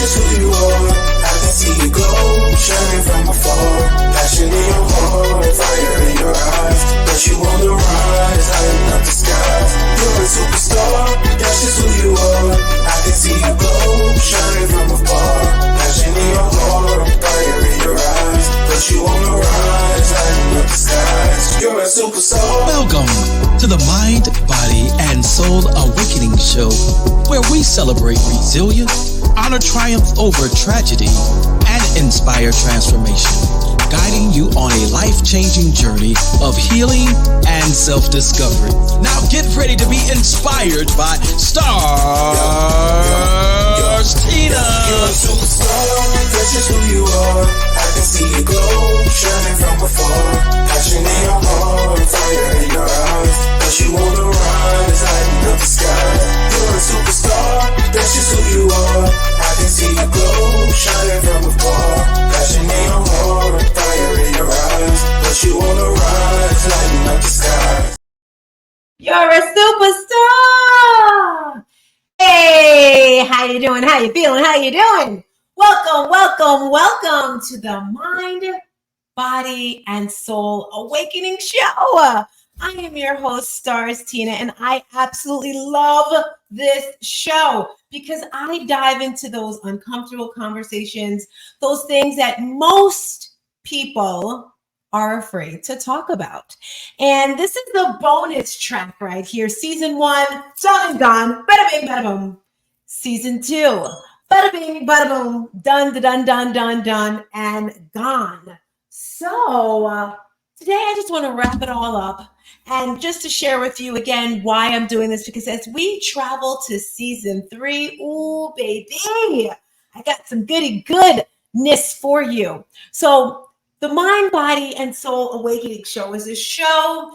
just who you are. I can see you glow, shining from afar. Passion in your heart, fire in your eyes. But you on the rise, lighting up the skies. You're a superstar, that's just who you are. I can see you glow, shining from afar. Passion in your heart, fire in your eyes. But you on the rise, lighting up the skies. You're a superstar. Welcome to the Mind, Body, and Soul Awakening Show, where we celebrate resilience, honor triumph over tragedy, and inspire transformation, guiding you on a life-changing journey of healing and self-discovery. Now get ready to be inspired by StarzTina. You're a superstar, that's just who you are. I can see you glow, shining from afar. Passion in your heart, fire in your eyes. But you on the rise, lighting up the sky. You're a superstar, that's just who you are. I can see you glow, shining from afar. Passion in your heart, fire in your eyes. But you on the rise, lighting up the sky. You're a superstar. Hey, how you doing? How you feeling? How you doing? Welcome to the Mind, Body, and Soul Awakening Show. I am your host, StarzTina, and I absolutely love this show because I dive into those uncomfortable conversations, those things that most people are afraid to talk about. And this is the bonus track right here. Season 1, done and gone. Bada bing, bada boom. Season 2, bada bing, bada boom. Done, and gone. So today I just want to wrap it all up. And just to share with you again why I'm doing this, because as we travel to season 3, ooh, baby, I got some goodness for you. So the Mind, Body, and Soul Awakening Show is a show,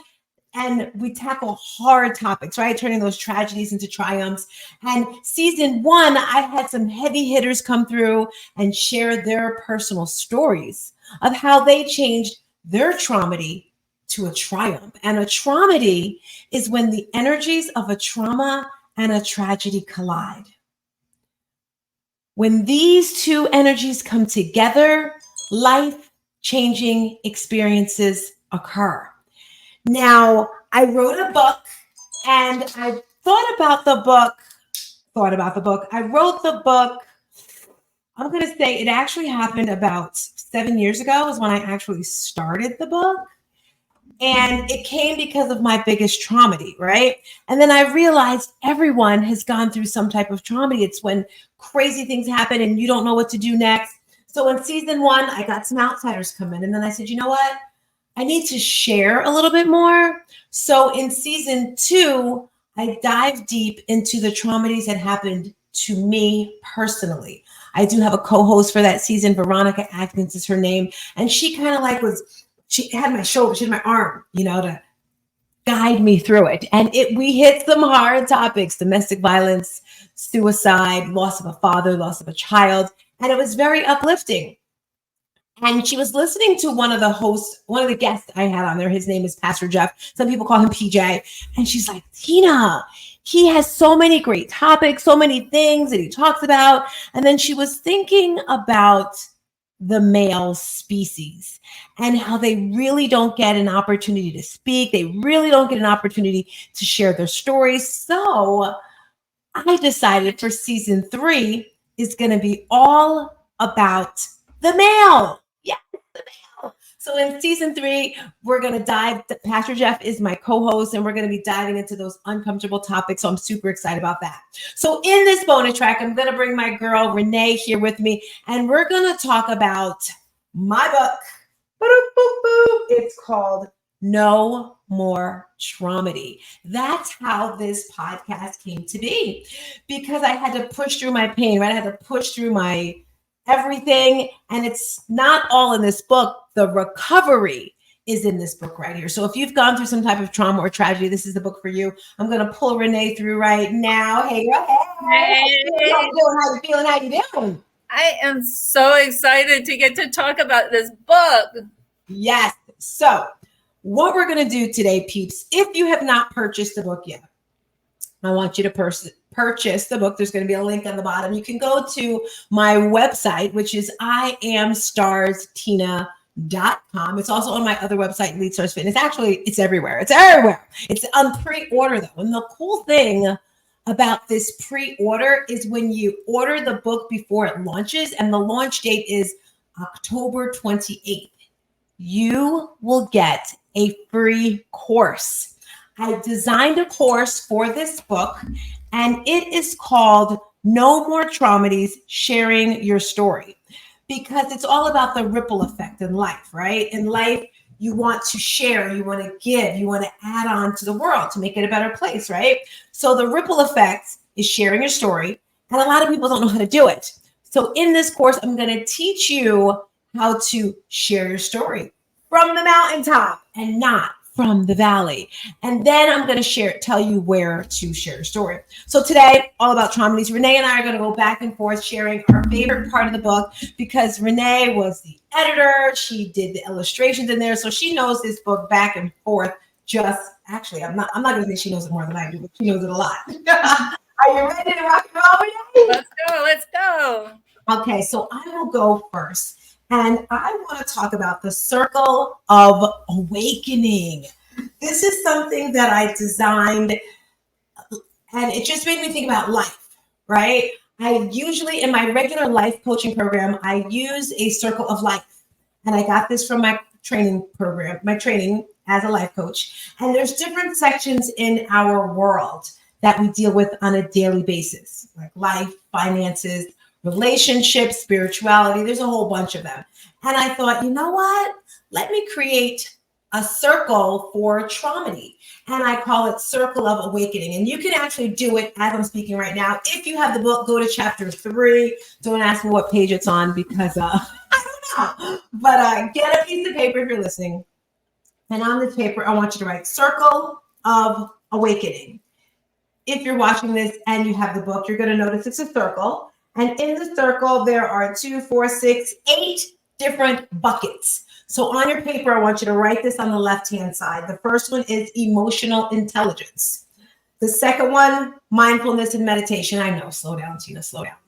and we tackle hard topics, right? Turning those tragedies into triumphs. And season 1, I had some heavy hitters come through and share their personal stories of how they changed their traumedy to a triumph. And a traumedy is when the energies of a trauma and a tragedy collide. When these two energies come together, life-changing experiences occur. Now, I wrote a book and I thought about the book. I wrote the book. I'm going to say it actually happened about 7 years ago is when I actually started the book. And it came because of my biggest traumedy, right? And then I realized everyone has gone through some type of traumedy. It's when crazy things happen and you don't know what to do next. So in season 1, I got some outsiders come in. And then I said, you know what? I need to share a little bit more. So in season 2, I dive deep into the traumedies that happened to me personally. I do have a co-host for that season. Veronica Atkins is her name. And she kind of she had my shoulder, she had my arm, to guide me through it. And we hit some hard topics: domestic violence, suicide, loss of a father, loss of a child. And it was very uplifting. And she was listening to one of the guests I had on there. His name is Pastor Jeff. Some people call him PJ. And she's like, Tina, he has so many great topics, so many things that he talks about. And then she was thinking about the male species and how they really don't get an opportunity to speak. They really don't get an opportunity to share their stories. So I decided for season 3 is going to be all about the male. Yes, the male. So in season 3, we're going to dive. Pastor Jeff is my co-host, and we're going to be diving into those uncomfortable topics. So I'm super excited about that. So in this bonus track, I'm going to bring my girl Renee here with me, and we're going to talk about my book. It's called No More Traumedy. That's how this podcast came to be, because I had to push through my pain, right? I had to push through my everything. And it's not all in this book. The recovery is in this book right here. So if you've gone through some type of trauma or tragedy, this is the book for you. I'm going to pull Renee through right now. Hey, girl. Hey. How you doing? How you feeling? How you doing? I am so excited to get to talk about this book. Yes. So what we're going to do today, peeps, if you have not purchased the book yet, I want you to purchase the book, there's going to be a link on the bottom. You can go to my website, which is IamStarzTina.com. It's also on my other website, Lead Stars Fitness. Actually, it's everywhere. It's everywhere. It's on pre-order though. And the cool thing about this pre-order is when you order the book before it launches, and the launch date is October 28th, you will get a free course. I designed a course for this book, and it is called No More Traumedies, Sharing Your Story, because it's all about the ripple effect in life, right? In life, you want to share, you want to give, you want to add on to the world to make it a better place, right? So the ripple effect is sharing your story, and a lot of people don't know how to do it. So in this course, I'm going to teach you how to share your story from the mountaintop and not from the valley. And then I'm going to tell you where to share your story. So today, all about traumedies. Renee and I are going to go back and forth sharing our favorite part of the book, because Renee was the editor. She did the illustrations in there. So she knows this book back and forth. Actually, I'm not going to say she knows it more than I do, but she knows it a lot. Are you ready to rock and roll, Renee? Let's go. Okay, so I will go first. And I want to talk about the circle of awakening. This is something that I designed, and it just made me think about life, right? I usually, in my regular life coaching program, I use a circle of life. And I got this from my training program, my training as a life coach. And there's different sections in our world that we deal with on a daily basis, like life, finances, relationships, spirituality. There's a whole bunch of them. And I thought, you know what? Let me create a circle for traumedy. And I call it Circle of Awakening. And you can actually do it as I'm speaking right now. If you have the book, go to chapter 3. Don't ask me what page it's on, because I don't know. But get a piece of paper if you're listening. And on this paper, I want you to write Circle of Awakening. If you're watching this and you have the book, you're going to notice it's a circle. And in the circle, there are 2, 4, 6, 8 different buckets. So on your paper, I want you to write this on the left-hand side. The first one is emotional intelligence. The second one, mindfulness and meditation. I know, slow down, Tina, slow down.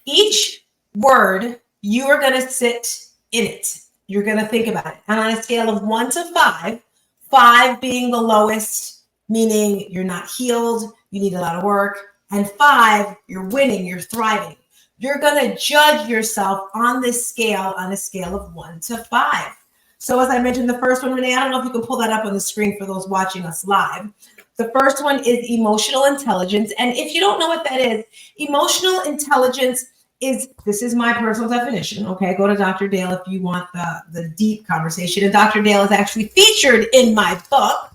Each word, you are going to sit in it. You're going to think about it. And on a scale of 1 to 5, 5 being the lowest, meaning you're not healed, you need a lot of work, and 5, you're winning, you're thriving. You're going to judge yourself on this scale, on a scale of 1 to 5. So as I mentioned, the first one, Renee, I don't know if you can pull that up on the screen for those watching us live. The first one is emotional intelligence. And if you don't know what that is, emotional intelligence this is my personal definition. Okay, go to Dr. Dale if you want the deep conversation. And Dr. Dale is actually featured in my book,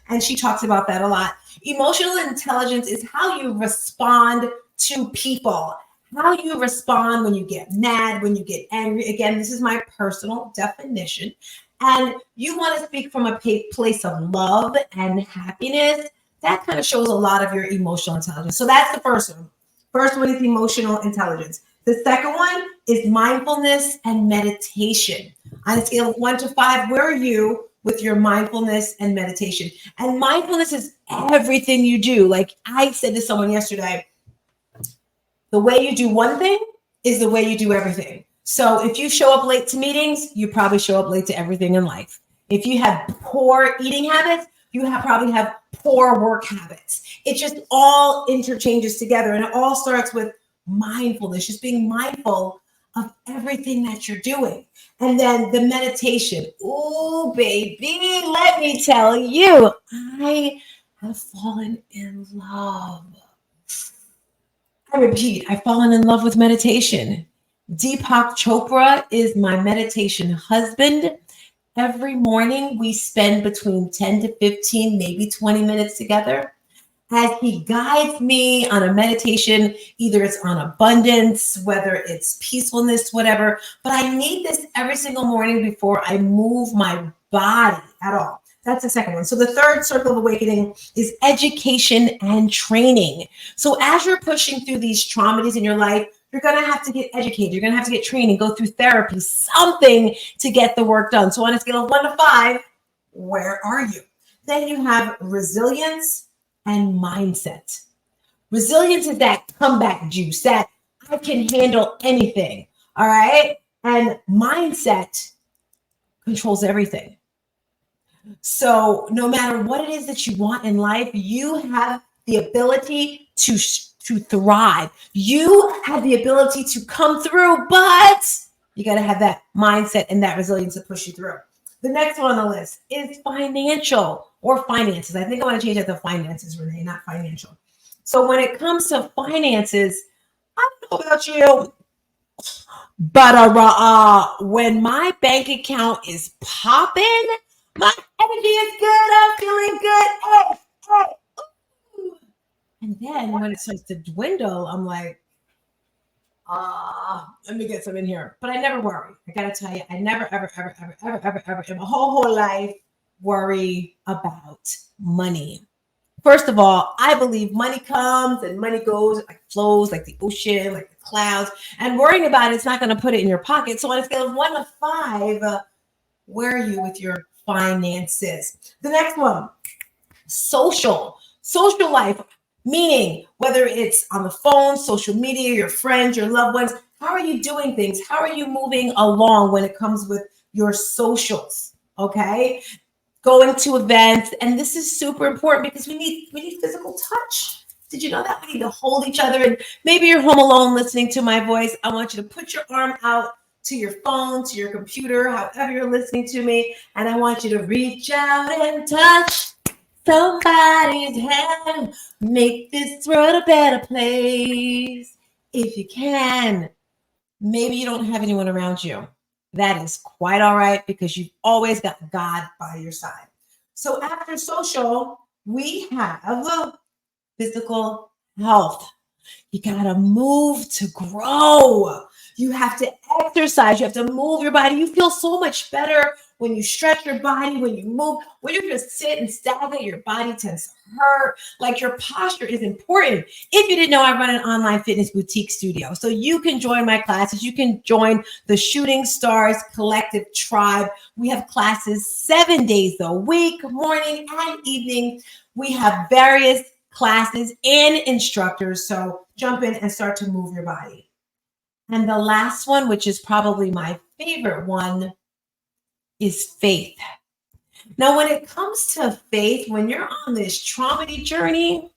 and she talks about that a lot. Emotional intelligence is how you respond to people, how you respond when you get mad, when you get angry. Again, this is my personal definition. And you want to speak from a place of love and happiness. That kind of shows a lot of your emotional intelligence. So that's the first one. First one is emotional intelligence. The second one is mindfulness and meditation. On a scale of 1 to 5, where are you with your mindfulness and meditation? And mindfulness is everything you do. Like I said to someone yesterday, the way you do one thing is the way you do everything. So if you show up late to meetings, you probably show up late to everything in life. If you have poor eating habits, you probably have poor work habits. It just all interchanges together, and it all starts with mindfulness, just being mindful of everything that you're doing. And then the meditation. Oh, baby, let me tell you, I have fallen in love. I repeat, I've fallen in love with meditation. Deepak Chopra is my meditation husband. Every morning we spend between 10 to 15, maybe 20 minutes together as he guides me on a meditation. Either it's on abundance, whether it's peacefulness, whatever. But I need this every single morning before I move my body at all. That's the second one. So the third circle of awakening is education and training. So as you're pushing through these traumedies in your life, you're going to have to get educated. You're going to have to get training, go through therapy, something to get the work done. So on a scale of 1 to 5, where are you? Then you have resilience and mindset. Resilience is that comeback juice, that I can handle anything. All right. And mindset controls everything. So no matter what it is that you want in life, you have the ability to thrive. You have the ability to come through, but you got to have that mindset and that resilience to push you through. The next one on the list is financial or finances. I think I want to change that to finances, Renee, not financial. So when it comes to finances, I don't know about you, but when my bank account is popping, my energy is good. I'm feeling good. Hey, hey, ooh. And then when it starts to dwindle, I'm like, let me get some in here. But I never worry. I gotta tell you, I never, ever, ever, ever, ever, ever, ever in my whole life worry about money. First of all, I believe money comes and money goes, like flows, like the ocean, like the clouds. And worrying about it's not going to put it in your pocket. So on a scale of 1 to 5, where are you with your finances? The next one, social life, meaning whether it's on the phone, social media, your friends, your loved ones. How are you doing things? How are you moving along when it comes with your socials? Okay. Going to events, and this is super important because we need physical touch. Did you know that we need to hold each other? And maybe you're home alone listening to my voice. I want you to put your arm out to your phone, to your computer, however you're listening to me, and I want you to reach out and touch somebody's hand. Make this world a better place if you can. Maybe you don't have anyone around you. That is quite all right because you've always got God by your side. So after social, we have physical health. You got to move to grow. You have to exercise. You have to move your body. You feel so much better when you stretch your body, when you move. When you just sit and stagnate, your body tends to hurt. Like your posture is important. If you didn't know, I run an online fitness boutique studio. So you can join my classes. You can join the Shooting Stars Collective Tribe. We have classes 7 days a week, morning and evening. We have various classes and instructors. So jump in and start to move your body. And the last one, which is probably my favorite one, is faith. Now, when it comes to faith, when you're on this traumedy journey,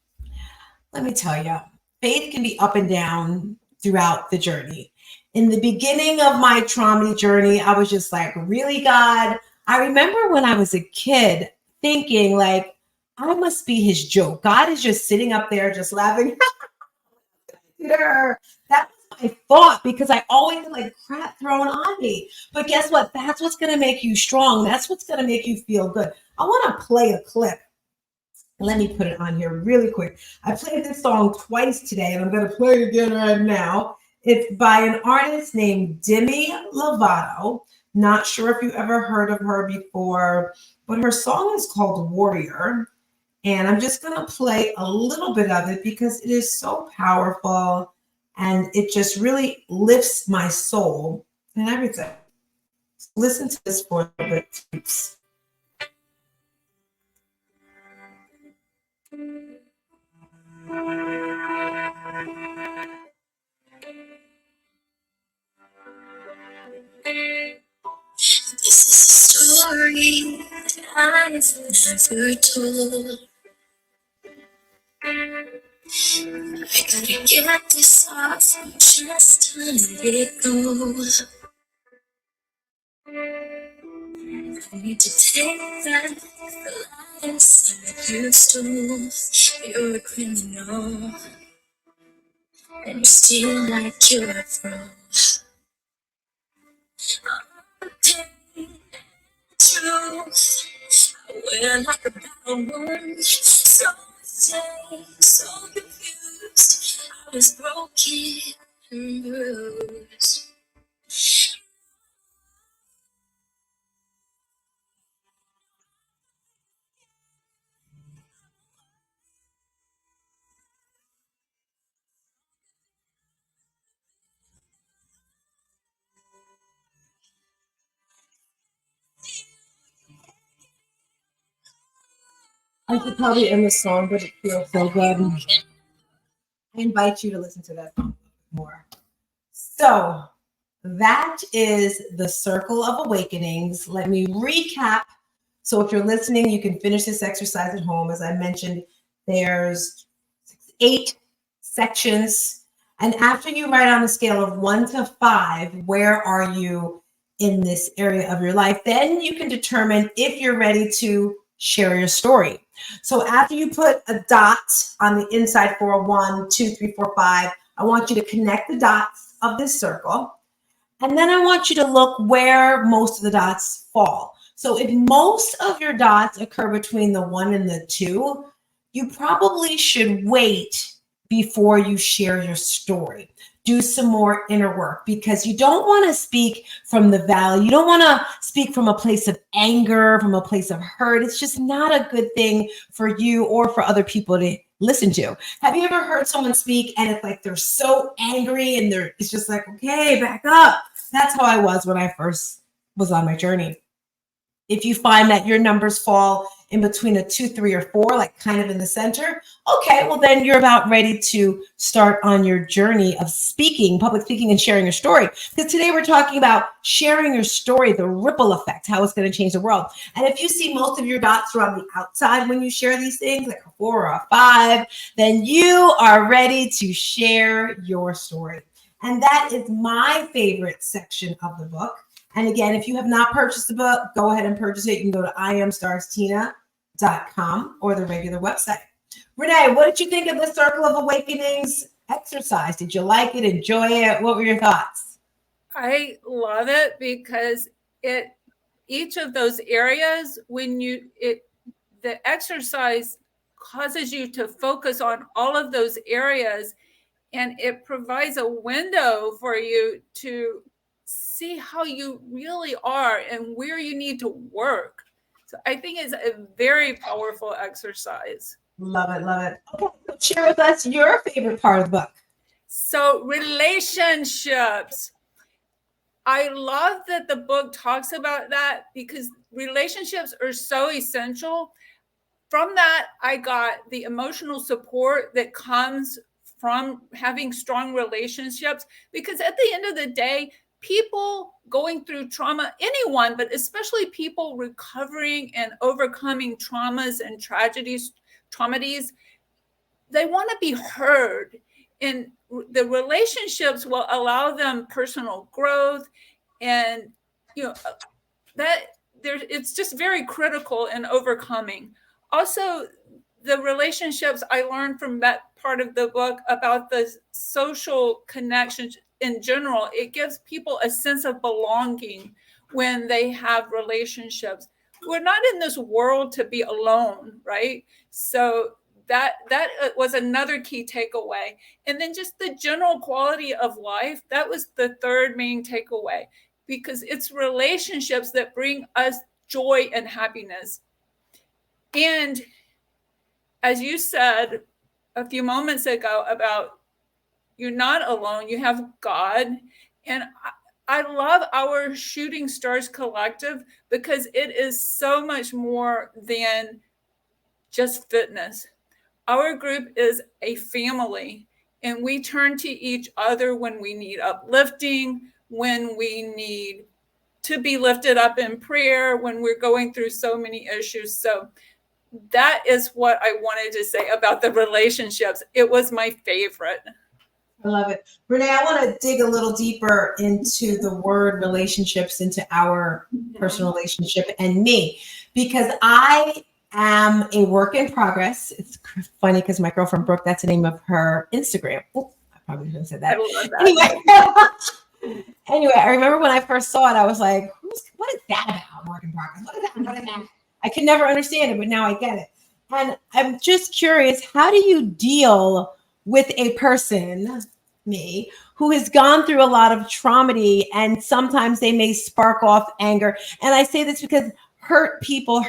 let me tell you, faith can be up and down throughout the journey. In the beginning of my traumedy journey, I was just like, really, God? I remember when I was a kid thinking like, I must be his joke. God is just sitting up there just laughing. That was my thought because I always had like crap thrown on me. But guess what? That's what's going to make you strong. That's what's going to make you feel good. I want to play a clip. Let me put it on here really quick. I played this song twice today, and I'm going to play it again right now. It's by an artist named Demi Lovato. Not sure if you ever heard of her before, but her song is called Warrior. And I'm just going to play a little bit of it because it is so powerful and it just really lifts my soul and everything. Listen to this for a little bit. Oops. This is a story that I've never told. I gotta get this off my chest to let it go. I need to take back the lies that you stole. You're a criminal, and you steal like you're a pro. Pain, truth, I wear like a battle wound. So ashamed, so confused. I was broken and bruised. I could probably end the song, but it feels so good. I invite you to listen to that more. So that is the Circle of Awakenings. Let me recap. So if you're listening, you can finish this exercise at home. As I mentioned, there's 8 sections. And after you write on a scale of 1 to 5, where are you in this area of your life? Then you can determine if you're ready to share your story. So after you put a dot on the inside for a 1, 2, 3, 4, 5, I want you to connect the dots of this circle. And then I want you to look where most of the dots fall. So if most of your dots occur between the 1 and the 2, you probably should wait before you share your story. Do some more inner work, because you don't want to speak from the valley. You don't want to speak from a place of anger, from a place of hurt. It's just not a good thing for you or for other people to listen to. Have you ever heard someone speak and it's like they're so angry and it's just like, okay, back up. That's how I was when I first was on my journey. If you find that your numbers fall in between a 2, 3, or 4, like kind of in the center, okay, well then you're about ready to start on your journey of speaking, public speaking, and sharing your story. Because today we're talking about sharing your story, the ripple effect, how it's going to change the world. And if you see most of your dots are on the outside when you share these things, like a 4 or a 5, then you are ready to share your story. And that is my favorite section of the book. And again, if you have not purchased the book, go ahead and purchase it. You can go to IamStarzTina.com or the regular website. Renee, what did you think of the Circle of Awakenings exercise? Did you like it, enjoy it? What were your thoughts? I love it because each of those areas, the exercise causes you to focus on all of those areas, and it provides a window for you to see how you really are and where you need to work. So I think it's a very powerful exercise. Love it, love it. Okay, share with us your favorite part of the book. So relationships. I love that the book talks about that because relationships are so essential. From that, I got the emotional support that comes from having strong relationships, because at the end of the day, people going through trauma, anyone, but especially people recovering and overcoming traumas and tragedies, they want to be heard. And the relationships will allow them personal growth. And, it's just very critical in overcoming. Also, the relationships, I learned from that part of the book about the social connections in general. It gives people a sense of belonging when they have relationships. We're not in this world to be alone, right? So that was another key takeaway. And then just the general quality of life, that was the third main takeaway, because it's relationships that bring us joy and happiness. And as you said a few moments ago about you're not alone, you have God. And I love our Shooting Stars Collective because it is so much more than just fitness. Our group is a family, and we turn to each other when we need uplifting, when we need to be lifted up in prayer, when we're going through so many issues. So that is what I wanted to say about the relationships. It was my favorite. I love it. Renee, I want to dig a little deeper into the word relationships, into our personal relationship and me, because I am a work in progress. It's funny because my girlfriend Brooke, that's the name of her Instagram. Oh, I probably shouldn't have said that. I love that. Anyway, I remember when I first saw it, I was like, what is that about, work in progress? What is that? What is that? I could never understand it, but now I get it. And I'm just curious, how do you deal with a person, me, who has gone through a lot of traumedy, and sometimes they may spark off anger? And I say this because hurt people,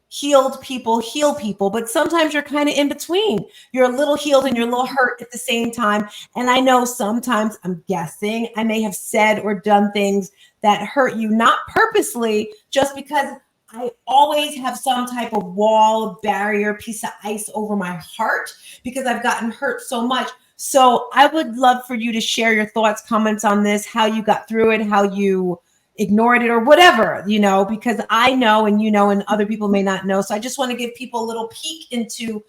healed people, heal people, but sometimes you're kind of in between. You're a little healed and you're a little hurt at the same time. And I know sometimes, I'm guessing, I may have said or done things that hurt you, not purposely, just because I always have some type of wall, barrier, piece of ice over my heart because I've gotten hurt so much. So I would love for you to share your thoughts, comments on this, how you got through it, how you ignored it or whatever, because I know and and other people may not know. So I just want to give people a little peek into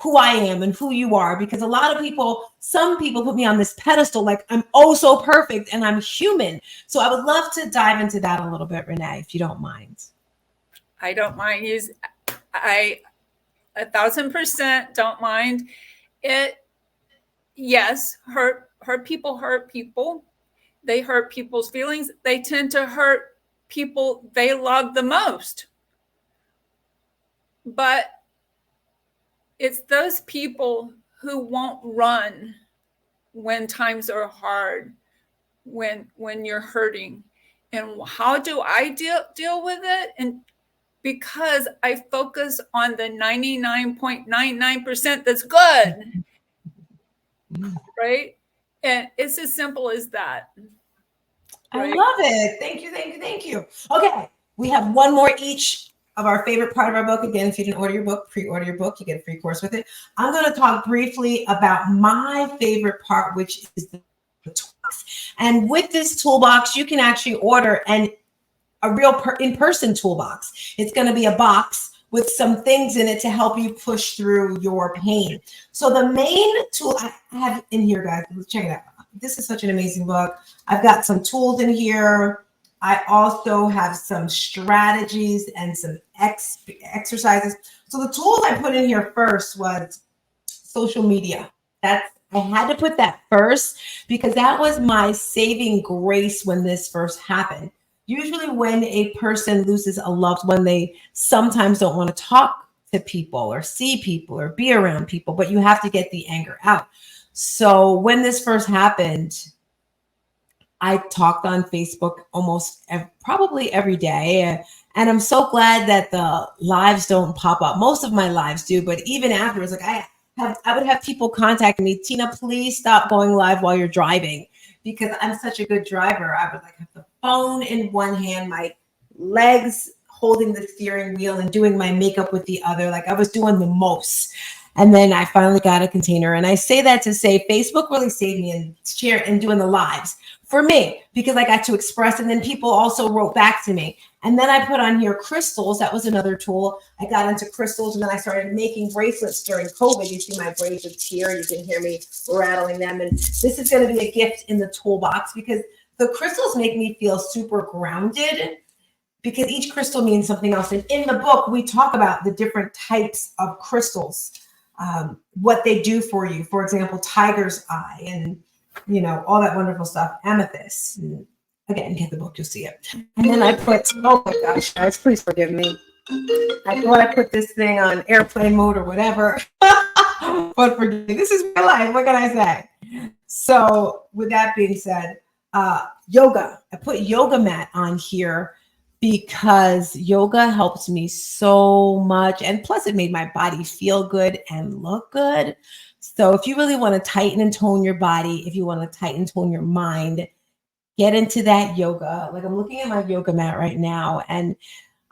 who I am and who you are, because a lot of people, some people put me on this pedestal like I'm oh so perfect and I'm human. So I would love to dive into that a little bit, Renee, if you don't mind. I don't mind. I 1,000% don't mind it. Yes, hurt people hurt people. They hurt people's feelings. They tend to hurt people they love the most. But it's those people who won't run when times are hard, when you're hurting. And how do I deal with it? And because I focus on the 99.99% that's good, right? And it's as simple as that. Right? I love it. Thank you. Okay, we have one more each of our favorite part of our book. Again, if you didn't order your book, pre-order your book. You get a free course with it. I'm going to talk briefly about my favorite part, which is the toolbox. And with this toolbox, you can actually order a real in-person toolbox. It's going to be a box with some things in it to help you push through your pain. So the main tool I have in here, guys, let's check it out. This is such an amazing book. I've got some tools in here. I also have some strategies and some exercises. So the tools I put in here first was social media. I had to put that first because that was my saving grace when this first happened. Usually when a person loses a loved one, they sometimes don't want to talk to people or see people or be around people, but you have to get the anger out. So when this first happened, I talked on Facebook probably every day. And I'm so glad that the lives don't pop up. Most of my lives do, but even afterwards, like I would have people contact me, Tina, please stop going live while you're driving, because I'm such a good driver. I would like have the phone in one hand, my legs holding the steering wheel and doing my makeup with the other. Like I was doing the most. And then I finally got a container. And I say that to say Facebook really saved me in doing the lives for me, because I got to express. And then people also wrote back to me. And then I put on here crystals. That was another tool. I got into crystals, and then I started making bracelets during COVID. You see my bracelets here. You can hear me rattling them. And this is going to be a gift in the toolbox because the crystals make me feel super grounded, because each crystal means something else. And in the book, we talk about the different types of crystals, what they do for you. For example, tiger's eye and, all that wonderful stuff, amethyst. And again, get the book, you'll see it. And then I put, oh my gosh, guys, please forgive me. I thought I put this thing on airplane mode or whatever. But forgive me, this is my life. What can I say? So with that being said, yoga. I put yoga mat on here because yoga helps me so much. And plus it made my body feel good and look good. So if you really want to tighten and tone your body, if you want to tighten and tone your mind, get into that yoga. Like I'm looking at my yoga mat right now. And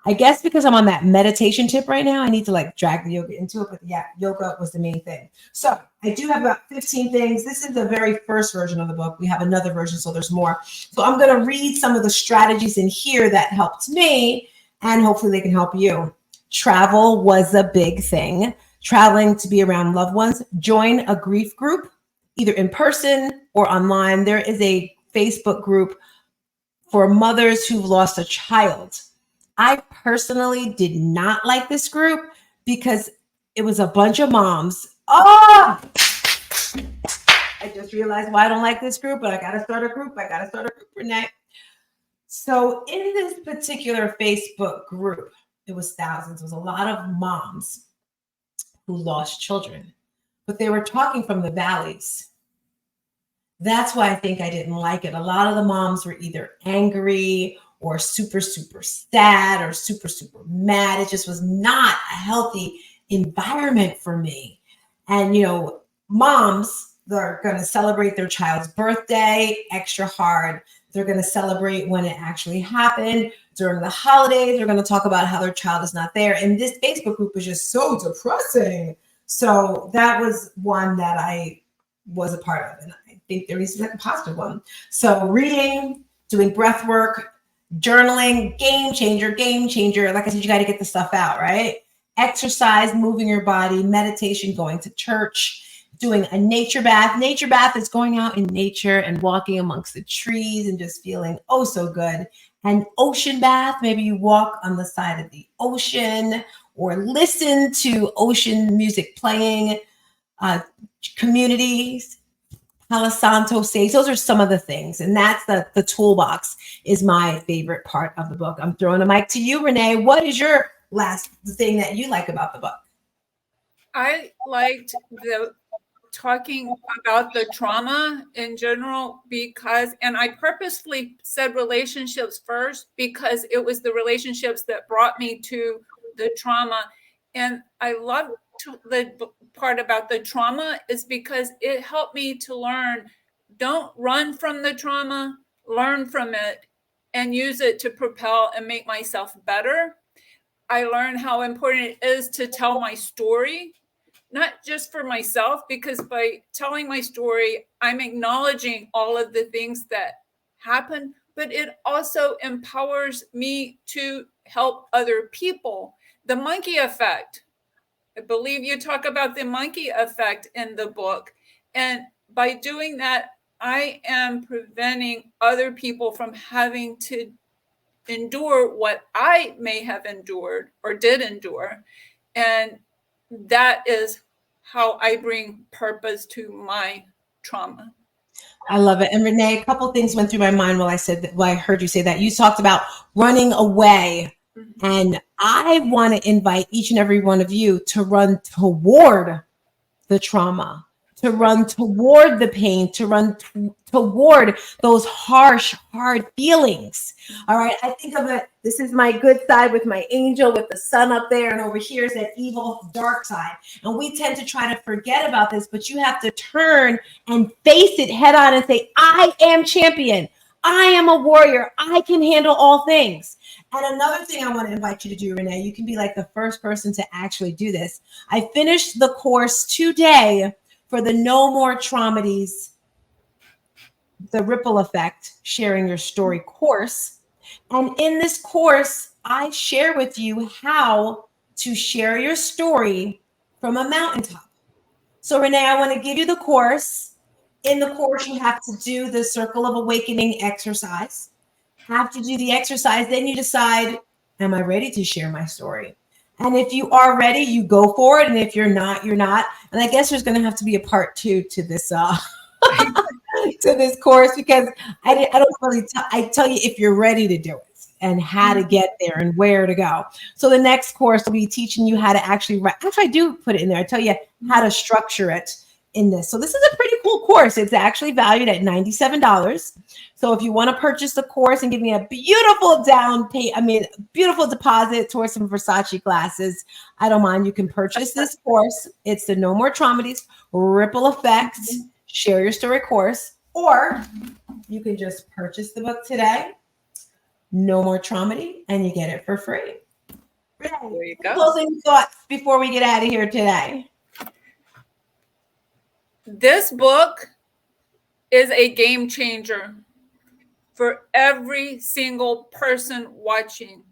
I guess because I'm on that meditation tip right now, I need to like drag the yoga into it. But yeah, yoga was the main thing. So I do have about 15 things. This is the very first version of the book. We have another version, so there's more. So I'm going to read some of the strategies in here that helped me, and hopefully they can help you. Travel was a big thing. Traveling to be around loved ones. Join a grief group, either in person or online. There is a Facebook group for mothers who've lost a child. I personally did not like this group because it was a bunch of moms. Oh, I just realized why I don't like this group, but I got to start a group. Renee. So in this particular Facebook group, it was thousands. It was a lot of moms who lost children, but they were talking from the valleys. That's why I think I didn't like it. A lot of the moms were either angry or super, super sad or super, super mad. It just was not a healthy environment for me. And, moms, they're going to celebrate their child's birthday extra hard. They're going to celebrate when it actually happened. during the holidays. They're going to talk about how their child is not there. And this Facebook group is just so depressing. So that was one that I was a part of. And I think there is like a positive one. So reading, doing breath work, journaling, game changer. Like I said, you got to get the stuff out, right? Exercise, moving your body, meditation, going to church, doing a nature bath. Nature bath is going out in nature and walking amongst the trees and just feeling oh so good. An ocean bath, maybe you walk on the side of the ocean or listen to ocean music playing. Communities, Palo Santo says, those are some of the things. And that's the toolbox is my favorite part of the book. I'm throwing the mic to you, Renee. What is your last thing that you like about the book? I liked the talking about the trauma in general because, and I purposefully said relationships first because it was the relationships that brought me to the trauma. And I love the part about the trauma is because it helped me to learn, don't run from the trauma, learn from it and use it to propel and make myself better. I learned how important it is to tell my story, not just for myself, because by telling my story, I'm acknowledging all of the things that happen, but it also empowers me to help other people. The monkey effect. I believe you talk about the monkey effect in the book. And by doing that, I am preventing other people from having to endure what I may have endured or did endure. And that is how I bring purpose to my trauma. I love it. And Renee, a couple things went through my mind while I heard you say that. You talked about running away. Mm-hmm. And I want to invite each and every one of you to run toward the trauma, to run toward the pain, to run toward those harsh, hard feelings. All right. I think of it. This is my good side with my angel, with the sun up there. And over here is that evil, dark side. And we tend to try to forget about this, but you have to turn and face it head on and say, I am champion. I am a warrior. I can handle all things. And another thing I want to invite you to do, Renee, you can be like the first person to actually do this. I finished the course today for the No More Traumedies, the Ripple Effect, Sharing Your Story course. And in this course, I share with you how to share your story from a mountaintop. So Renee, I want to give you the course. In the course, you have to do the Circle of Awakening exercise. Have to do the exercise, then you decide, am I ready to share my story? And if you are ready, you go for it. And if you're not, you're not. And I guess there's going to have to be a part 2 to this to this course because I don't really I tell you if you're ready to do it and how to get there and where to go. So the next course will be teaching you how to actually write. Actually, I do put it in there. I tell you how to structure it in this. So this is a pretty cool course. It's actually valued at $97. So if you want to purchase the course and give me a beautiful beautiful deposit towards some Versace glasses, I don't mind. You can purchase this course. It's the No More Traumedies, Ripple Effect, Share Your Story course, or you can just purchase the book today, No More Traumedy, and you get it for free. There you go. Closing thoughts before we get out of here today. This book is a game changer for every single person watching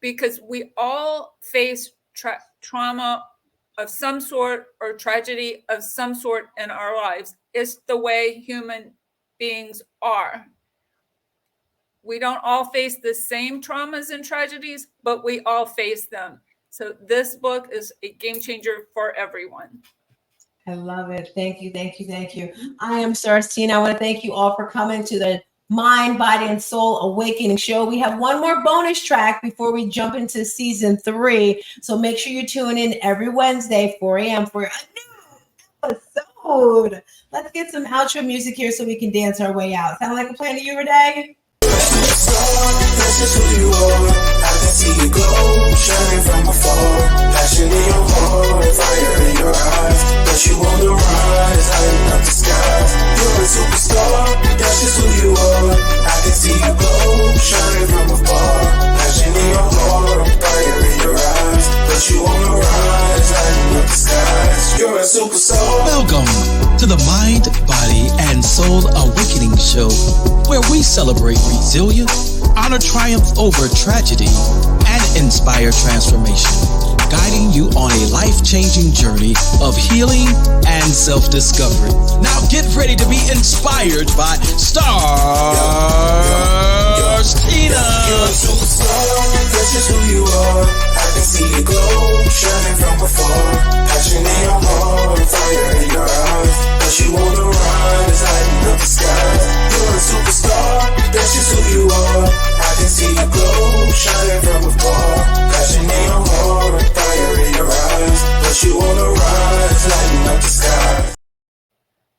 because we all face trauma of some sort or tragedy of some sort in our lives. It's the way human beings are. We don't all face the same traumas and tragedies, but we all face them. So this book is a game changer for everyone. I love it. Thank you. I am StarzTina. I want to thank you all for coming to the Mind, Body, and Soul Awakening show. We have one more bonus track before we jump into season 3. So make sure you tune in every Wednesday, 4 a.m. for a new episode. Let's get some outro music here so we can dance our way out. Sound like a plan to you, Renee? That's just who you are. I can see you glow, shining from afar. Passion in your heart, fire in your eyes. But you on the rise, lighting up the skies. You're a superstar, that's just who you are. I can see you glow, shining from afar. Soul Awakening show, where we celebrate resilience, honor triumph over tragedy, and inspire transformation, guiding you on a life-changing journey of healing and self-discovery. Now get ready to be inspired by StarzTina. You're a superstar, that's just who you are. I can see you glow, shining from afar. Passion in your heart, fire in your eyes. But you wanna run, it's lighting up the sky.